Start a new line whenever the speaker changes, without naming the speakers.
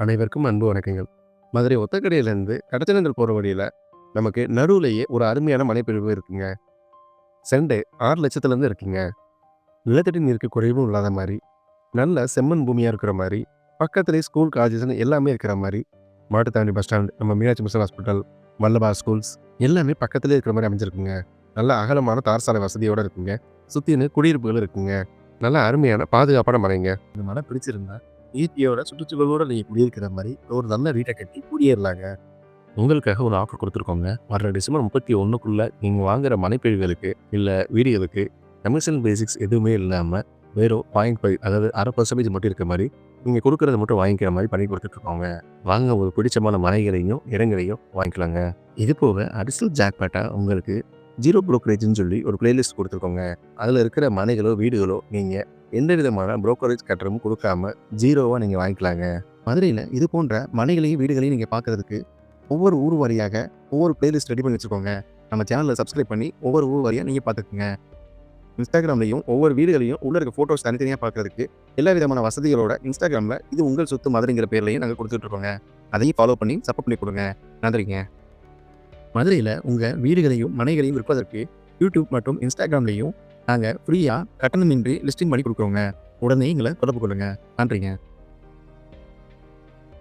அனைவருக்கும் அன்பு வணக்கங்கள். மதுரை ஒத்தக்கடையிலேருந்து கடத்தனங்கள் போகிற வழியில் நமக்கு நடுவுலையே ஒரு அருமையான மலைப்பிரிவு இருக்குங்க. சென்ட் 6,00,000லேருந்து இருக்குங்க. நிலத்தடி நீருக்கு குறைவும் இல்லாத மாதிரி, நல்ல செம்மண் பூமியாக இருக்கிற மாதிரி, பக்கத்துலேயே ஸ்கூல் காலேஜஸ்ன்னு எல்லாமே இருக்கிற மாதிரி, மாட்டுத்தாவணி பஸ் ஸ்டாண்ட், நம்ம Meenakshi mission hospital, Vallabha schools எல்லாமே பக்கத்துலேயே இருக்கிற மாதிரி அமைஞ்சிருக்குங்க. நல்ல அகலமான தார் சாலை வசதியோடு இருக்குங்க. சுற்றின்னு குடியிருப்புகள் இருக்குங்க. நல்ல அருமையான பாதுகாப்பான மலைங்க. இந்த மலை பிடிச்சிருந்தா இயற்கையோட சுற்றுச்சூழலோட நீங்கள் குடியிருக்கிற மாதிரி ஒரு நல்ல வீட்டை கட்டி குடியேறலாங்க. உங்களுக்காக ஒரு ஆஃபர் கொடுத்துருக்கோங்க. வர டிசம்பர் 31க்குள்ளே நீங்கள் வாங்குற மனைப்பிரிவுகளுக்கு இல்லை வீடுகளுக்கு கமிஷன் பேசிக்ஸ் எதுவுமே இல்லாமல் வெறும் 0.5 அதாவது 1/2% மட்டும் இருக்க மாதிரி நீங்கள் கொடுக்குறத மட்டும் வாங்கிக்கிற மாதிரி பண்ணி கொடுத்துட்ருக்கோங்க. வாங்க ஒரு பிடிச்சமான மனைகளையும் இடங்களையும் வாங்கிக்கலாங்க. இது போக அடிஷனல் ஜாக்பாட்டா உங்களுக்கு ஜீரோ ப்ரோக்கரேஜ்னு சொல்லி ஒரு பிளேலிஸ்ட் கொடுத்துருக்கோங்க. அதில் இருக்கிற மனைகளோ வீடுகளோ நீங்கள் எந்த விதமான புரோக்கரேஜ் கட்டணமும் கொடுக்காம ஜீரோவாக நீங்கள் வாங்கிக்கலாங்க. மதுரையில் இது போன்ற மனைகளையும் வீடுகளையும் நீங்கள் பார்க்குறதுக்கு ஒவ்வொரு ஊர் வாரியாக ஒவ்வொரு பிளேலிஸ்ட் ரெடி பண்ணி வச்சுக்கோங்க. நம்ம சேனலில் சப்ஸ்கிரைப் பண்ணி ஒவ்வொரு ஊர் வாரியாக நீங்கள் பார்த்துக்குங்க. இன்ஸ்டாகிராம்லையும் ஒவ்வொரு வீடுகளையும் உள்ள இருக்க ஃபோட்டோஸ் தனித்தனியாக பார்க்குறதுக்கு எல்லா விதமான வசதிகளோட இன்ஸ்டாகிராமில் இது உங்கள் சொத்து மதுரைங்கிற பேர்லையும் நாங்கள் கொடுத்துட்ருக்கோங்க. அதையும் ஃபாலோ பண்ணி சப்போர்ட் பண்ணி கொடுங்க. நன்றிங்க. மதுரையில் உங்கள் வீடுகளையும் மனைகளையும் விற்பதற்கு யூடியூப் மற்றும் இன்ஸ்டாகிராம்லையும் நாங்கள் ஃப்ரீயாக கட்டணமின்றி லிஸ்டிங் பண்ணி கொடுக்குறோங்க. உடனே எங்களை தொடர்பு கொள்ளுங்கள். நன்றிங்க.